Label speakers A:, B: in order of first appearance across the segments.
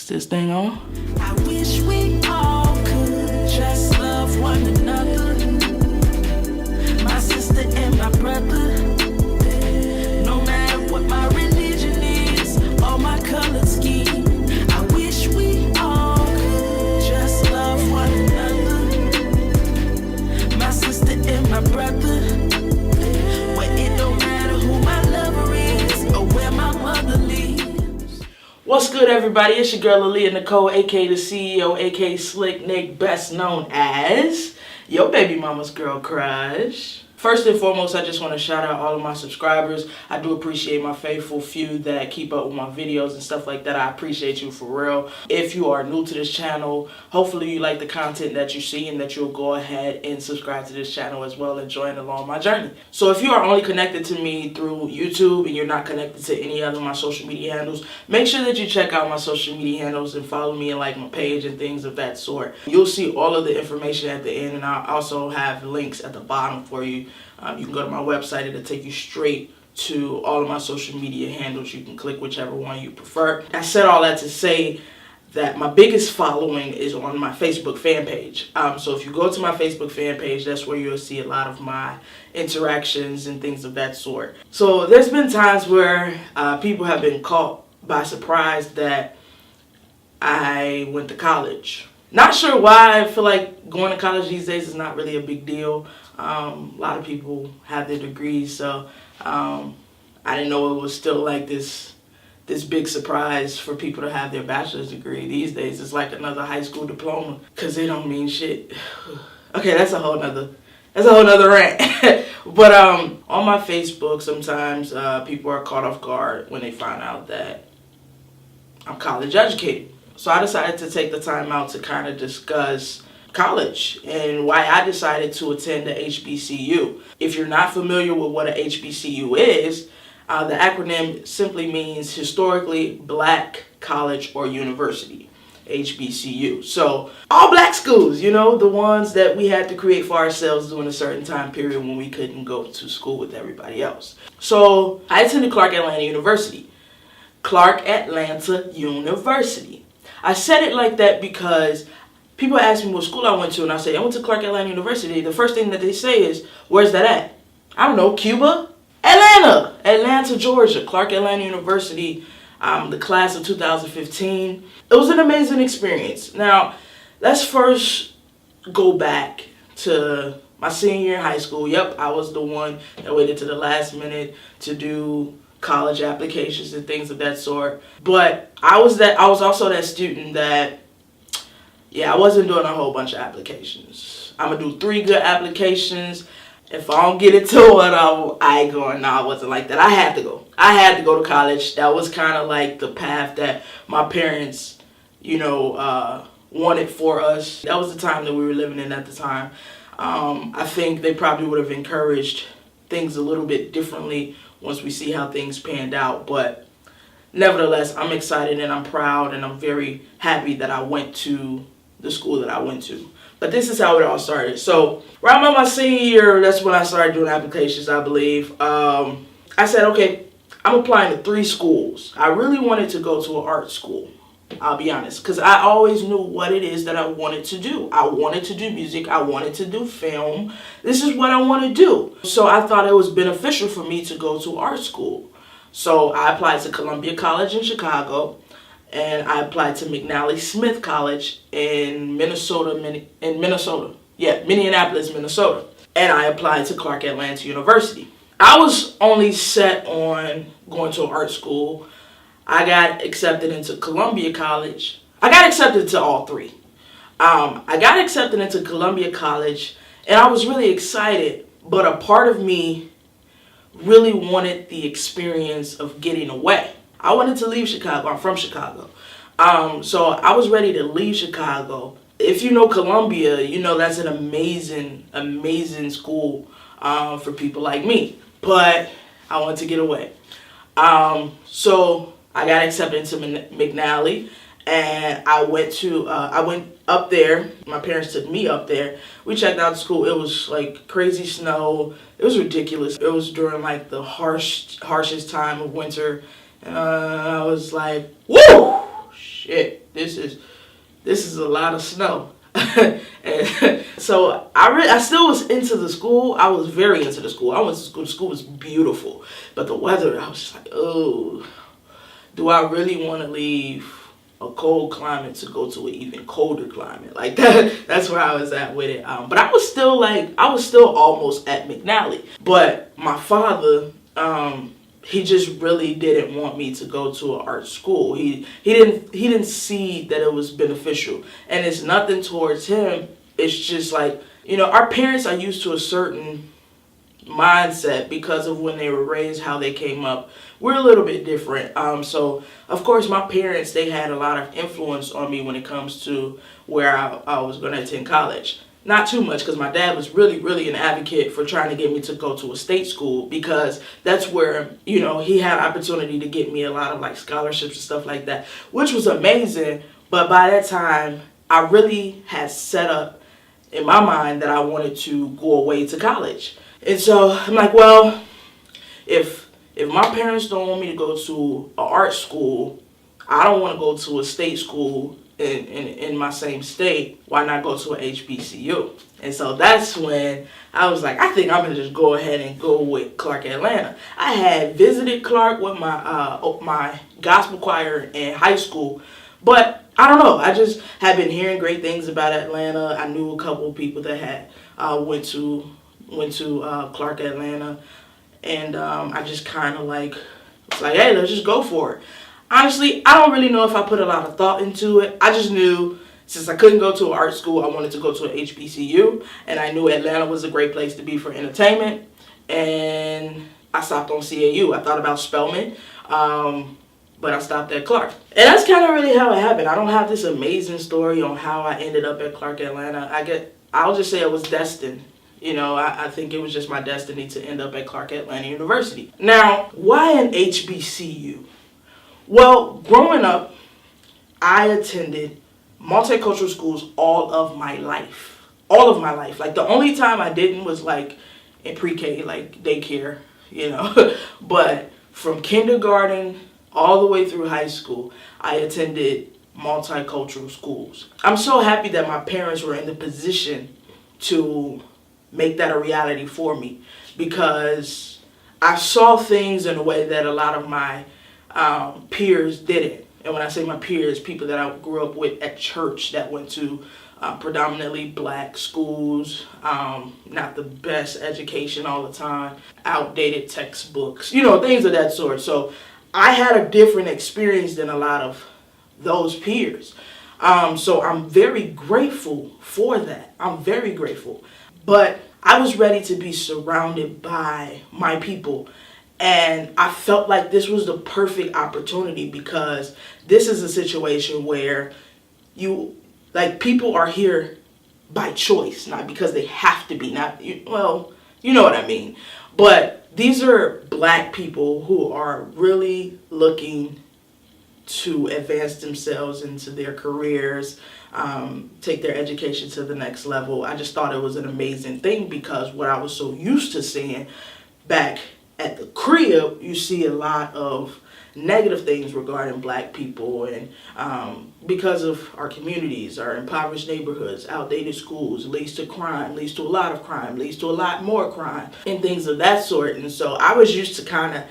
A: Is this thing on?
B: I wish we all could just love one another. My sister and my brother. No matter what my religion is or my color scheme. I wish we all could just love one another. My sister and my brother. Well, it don't matter who my lover is or where my mother lives.
A: What's good, everybody? It's your girl Aaliyah Nicole, aka the CEO, aka Slick Nick, best known as your baby mama's girl crush. First and foremost, I just want to shout out all of my subscribers. I do appreciate my faithful few that keep up with my videos and stuff like that. I appreciate you for real. If you are new to this channel, hopefully you like the content that you see and that you'll go ahead and subscribe to this channel as well and join along my journey. So if you are only connected to me through YouTube and you're not connected to any other of my social media handles, make sure that you check out my social media handles and follow me and like my page and things of that sort. You'll see all of the information at the end, and I also have links at the bottom for you. You can go to my website. It'll take you straight to all of my social media handles. You can click whichever one you prefer. I said all that to say that my biggest following is on my Facebook fan page. So if you go to my Facebook fan page, that's where you'll see a lot of my interactions and things of that sort. So there's been times where people have been caught by surprise that I went to college. Not sure why. I feel like going to college these days is not really a big deal. A lot of people have their degrees, so I didn't know it was still like this big surprise for people to have their bachelor's degree. These days it's like another high school diploma because they don't mean shit. Okay, that's a whole nother rant. But on my Facebook sometimes people are caught off guard when they find out that I'm college educated. So I decided to take the time out to kind of discuss college and why I decided to attend the HBCU. If you're not familiar with what a HBCU is, the acronym simply means Historically Black College or University, HBCU. So all black schools, you know, the ones that we had to create for ourselves during a certain time period when we couldn't go to school with everybody else. So I attended Clark Atlanta University. Clark Atlanta University. I said it like that because people ask me what school I went to, and I say, I went to Clark Atlanta University. The first thing that they say is, where's that at? I don't know, Cuba? Atlanta, Georgia. Clark Atlanta University, the class of 2015. It was an amazing experience. Now, let's first go back to my senior year in high school. Yep, I was the one that waited to the last minute to do college applications and things of that sort. But I was also that student that, yeah, I wasn't doing a whole bunch of applications. I'm going to do 3 good applications. If I don't get it to one, I ain't going. No, I wasn't like that. I had to go. I had to go to college. That was kind of like the path that my parents, you know, wanted for us. That was the time that we were living in at the time. I think they probably would have encouraged things a little bit differently once we see how things panned out. But nevertheless, I'm excited and I'm proud and I'm very happy that I went to the school that I went to. But this is how it all started. So right around my senior year, that's when I started doing applications, I believe. I said, okay, I'm applying to 3 schools. I really wanted to go to an art school, I'll be honest, because I always knew what it is that I wanted to do. I wanted to do music. I wanted to do film. This is what I want to do. So I thought it was beneficial for me to go to art school. So I applied to Columbia College in Chicago. And I applied to McNally Smith College in Minneapolis, Minnesota. And I applied to Clark Atlanta University. I was only set on going to an art school. I got accepted into Columbia College. I got accepted to all 3. I got accepted into Columbia College, and I was really excited. But a part of me really wanted the experience of getting away. I wanted to leave Chicago. I'm from Chicago. So I was ready to leave Chicago. If you know Columbia, you know that's an amazing, amazing school for people like me. But I wanted to get away. So I got accepted into McNally, and I went up there. My parents took me up there. We checked out the school. It was like crazy snow. It was ridiculous. It was during like the harshest time of winter. And I was like, woo! shit, this is a lot of snow. And so I still was into the school. I was very into the school. I went to school. The school was beautiful, but the weather, I was just like, oh, do I really want to leave a cold climate to go to an even colder climate? Like that. That's where I was at with it. But I was still almost at McNally. But my father, he just really didn't want me to go to an art school. He didn't see that it was beneficial. And it's nothing towards him. It's just like, our parents are used to a certain mindset because of when they were raised, how they came up. We're a little bit different. So of course my parents, they had a lot of influence on me when it comes to where I was going to attend college. Not too much, because my dad was really, really an advocate for trying to get me to go to a state school, because that's where, he had opportunity to get me a lot of like scholarships and stuff like that, which was amazing. But by that time, I really had set up in my mind that I wanted to go away to college. And so I'm like, well, if my parents don't want me to go to an art school, I don't want to go to a state school in my same state. Why not go to an HBCU? And so that's when I was like, I think I'm gonna just go ahead and go with Clark Atlanta. I had visited Clark with my gospel choir in high school, but I don't know. I just had been hearing great things about Atlanta. I knew a couple of people that had went to Clark Atlanta, and I just kind of was like, hey, let's just go for it. Honestly, I don't really know if I put a lot of thought into it. I just knew since I couldn't go to an art school, I wanted to go to an HBCU, and I knew Atlanta was a great place to be for entertainment, and I stopped on CAU. I thought about Spelman, but I stopped at Clark. And that's kind of really how it happened. I don't have this amazing story on how I ended up at Clark Atlanta. I'll just say it was destined. I think it was just my destiny to end up at Clark Atlanta University. Now, why an HBCU? Well, growing up, I attended multicultural schools all of my life. All of my life. Like, the only time I didn't was, in pre-K, daycare, But from kindergarten all the way through high school, I attended multicultural schools. I'm so happy that my parents were in the position to make that a reality for me, because I saw things in a way that a lot of my peers didn't. And when I say my peers, people that I grew up with at church that went to predominantly black schools, not the best education all the time, outdated textbooks, things of that sort. So I had a different experience than a lot of those peers. So I'm very grateful for that. I'm very grateful. But I was ready to be surrounded by my people. And I felt like this was the perfect opportunity, because this is a situation where people are here by choice, not because they have to be. You know what I mean. But these are black people who are really looking to advance themselves into their careers, take their education to the next level. I just thought it was an amazing thing, because what I was so used to seeing back at the crib, you see a lot of negative things regarding black people, and because of our communities, our impoverished neighborhoods, outdated schools, leads to crime, leads to a lot of crime, leads to a lot more crime, and things of that sort. And so I was used to kind of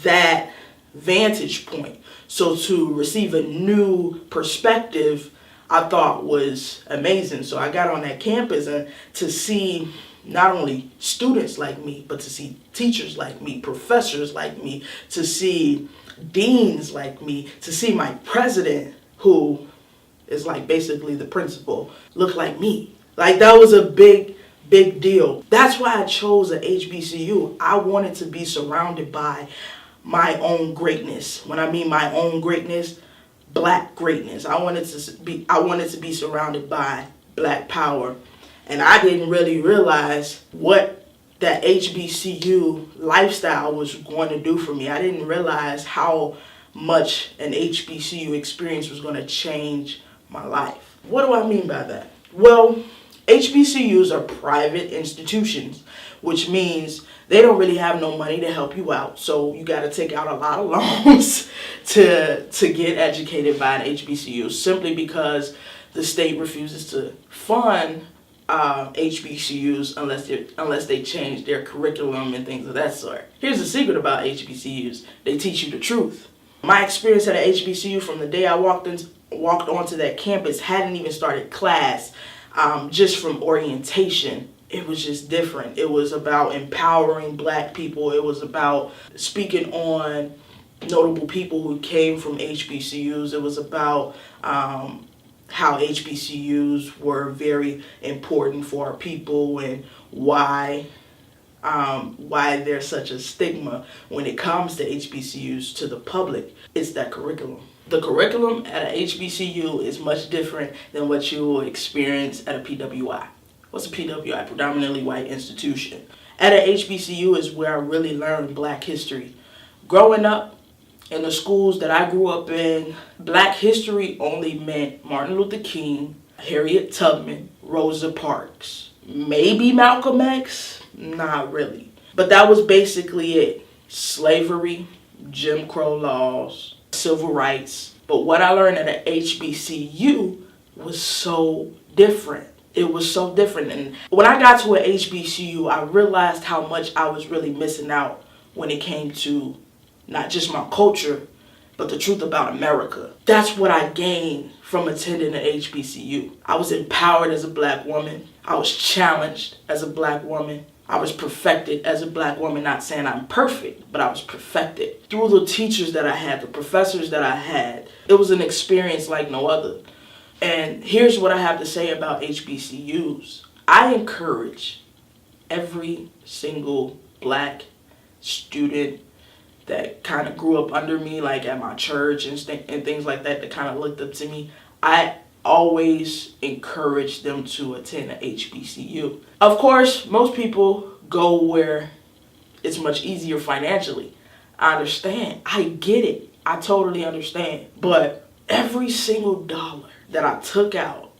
A: that vantage point. So to receive a new perspective, I thought was amazing. So I got on that campus, and to see not only students like me, but to see teachers like me, professors like me, to see deans like me, to see my president, who is basically the principal, look like me. That was a big deal. That's why I chose a HBCU. I wanted to be surrounded by my own greatness. When I mean my own greatness, black greatness. I wanted to be surrounded by black power. And I didn't really realize what that HBCU lifestyle was going to do for me. I didn't realize how much an HBCU experience was going to change my life. What do I mean by that? Well, HBCUs are private institutions, which means they don't really have no money to help you out. So you got to take out a lot of loans to get educated by an HBCU, simply because the state refuses to fund HBCUs unless they change their curriculum and things of that sort. Here's the secret about HBCUs: they teach you the truth. My experience at an HBCU from the day I walked onto that campus hadn't even started class. Just from orientation, it was just different. It was about empowering black people. It was about speaking on notable people who came from HBCUs. It was about how HBCUs were very important for our people, and why there's such a stigma when it comes to HBCUs to the public. It's that curriculum. The curriculum at a HBCU is much different than what you will experience at a PWI. What's a PWI? Predominantly white institution. At a HBCU is where I really learned black history. Growing up in the schools that I grew up in, black history only meant Martin Luther King, Harriet Tubman, Rosa Parks, maybe Malcolm X, not really. But that was basically it. Slavery, Jim Crow laws, civil rights. But what I learned at an HBCU was so different. It was so different. And when I got to an HBCU, I realized how much I was really missing out when it came to not just my culture, but the truth about America. That's what I gained from attending an HBCU. I was empowered as a black woman. I was challenged as a black woman. I was perfected as a black woman. Not saying I'm perfect, but I was perfected. Through the teachers that I had, the professors that I had, it was an experience like no other. And here's what I have to say about HBCUs. I encourage every single black student that kind of grew up under me, like at my church and things like that kind of looked up to me. I always encourage them to attend a HBCU. Of course, most people go where it's much easier financially. I understand. I get it. I totally understand. But every single dollar that I took out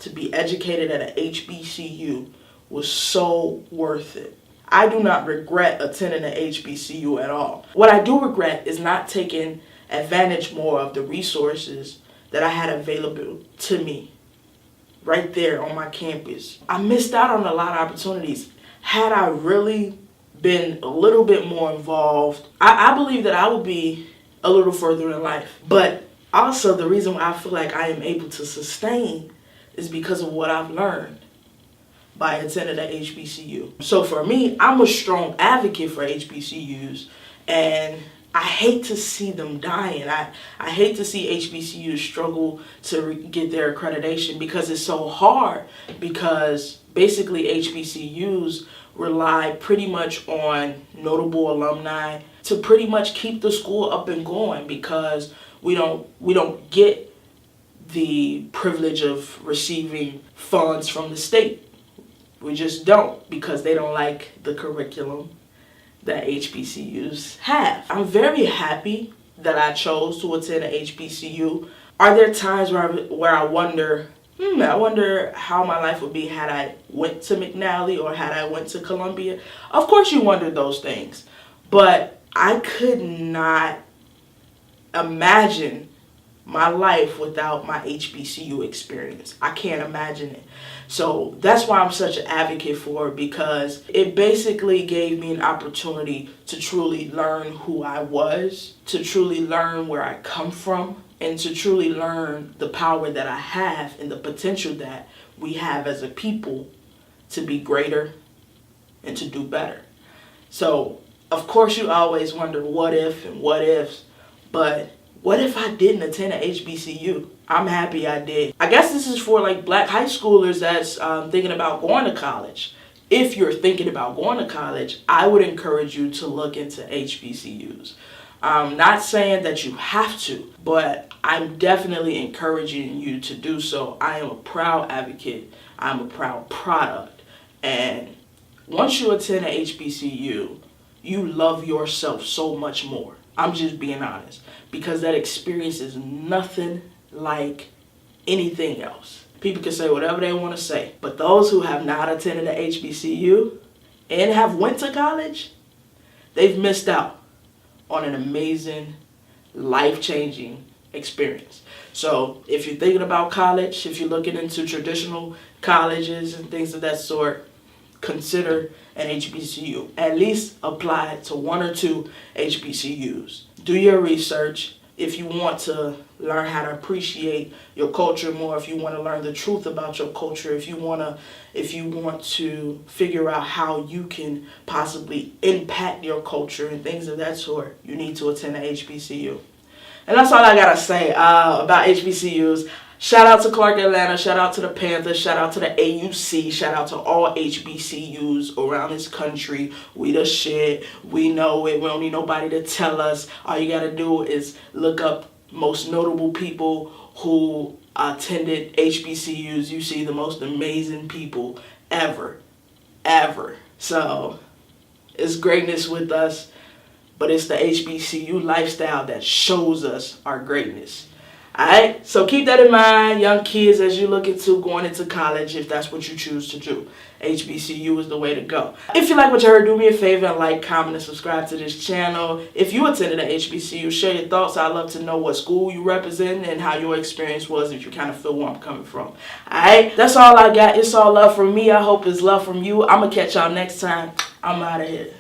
A: to be educated at an HBCU was so worth it. I do not regret attending an HBCU at all. What I do regret is not taking advantage more of the resources that I had available to me right there on my campus. I missed out on a lot of opportunities. Had I really been a little bit more involved, I believe that I would be a little further in life. But also the reason why I feel like I am able to sustain is because of what I've learned by attending an HBCU. So for me, I'm a strong advocate for HBCUs, and I hate to see them dying. I hate to see HBCUs struggle to get their accreditation, because it's so hard, because basically HBCUs rely pretty much on notable alumni to pretty much keep the school up and going, because we don't get the privilege of receiving funds from the state. We just don't, because they don't like the curriculum that HBCUs have. I'm very happy that I chose to attend an HBCU. Are there times where I wonder how my life would be had I went to McNally or had I went to Columbia? Of course you wonder those things, but I could not imagine my life without my HBCU experience. I can't imagine it. So that's why I'm such an advocate for it, because it basically gave me an opportunity to truly learn who I was, to truly learn where I come from, and to truly learn the power that I have and the potential that we have as a people to be greater and to do better. So, of course, you always wonder what if and what ifs, but what if I didn't attend an HBCU? I'm happy I did. I guess this is for like black high schoolers that's thinking about going to college. If you're thinking about going to college, I would encourage you to look into HBCUs. I'm not saying that you have to, but I'm definitely encouraging you to do so. I am a proud advocate. I'm a proud product. And once you attend an HBCU, you love yourself so much more. I'm just being honest, because that experience is nothing like anything else. People can say whatever they want to say. But those who have not attended a HBCU and have went to college, they've missed out on an amazing, life-changing experience. So if you're thinking about college, if you're looking into traditional colleges and things of that sort, consider an HBCU. At least apply to 1 or 2 HBCUs. Do your research. If you want to learn how to appreciate your culture more, if you want to learn the truth about your culture, if you want to figure out how you can possibly impact your culture and things of that sort, you need to attend an HBCU. And that's all I gotta say about HBCUs. Shout out to Clark Atlanta, shout out to the Panthers, shout out to the AUC, shout out to all HBCUs around this country. We the shit, we know it, we don't need nobody to tell us. All you gotta do is look up most notable people who attended HBCUs. You see the most amazing people ever. So, it's greatness with us, but it's the HBCU lifestyle that shows us our greatness. Alright, so keep that in mind, young kids, as you look into going into college, if that's what you choose to do. HBCU is the way to go. If you like what you heard, do me a favor and like, comment, and subscribe to this channel. If you attended an HBCU, share your thoughts. I'd love to know what school you represent and how your experience was, if you kind of feel where I'm coming from. Alright, that's all I got. It's all love from me. I hope it's love from you. I'm going to catch y'all next time. I'm out of here.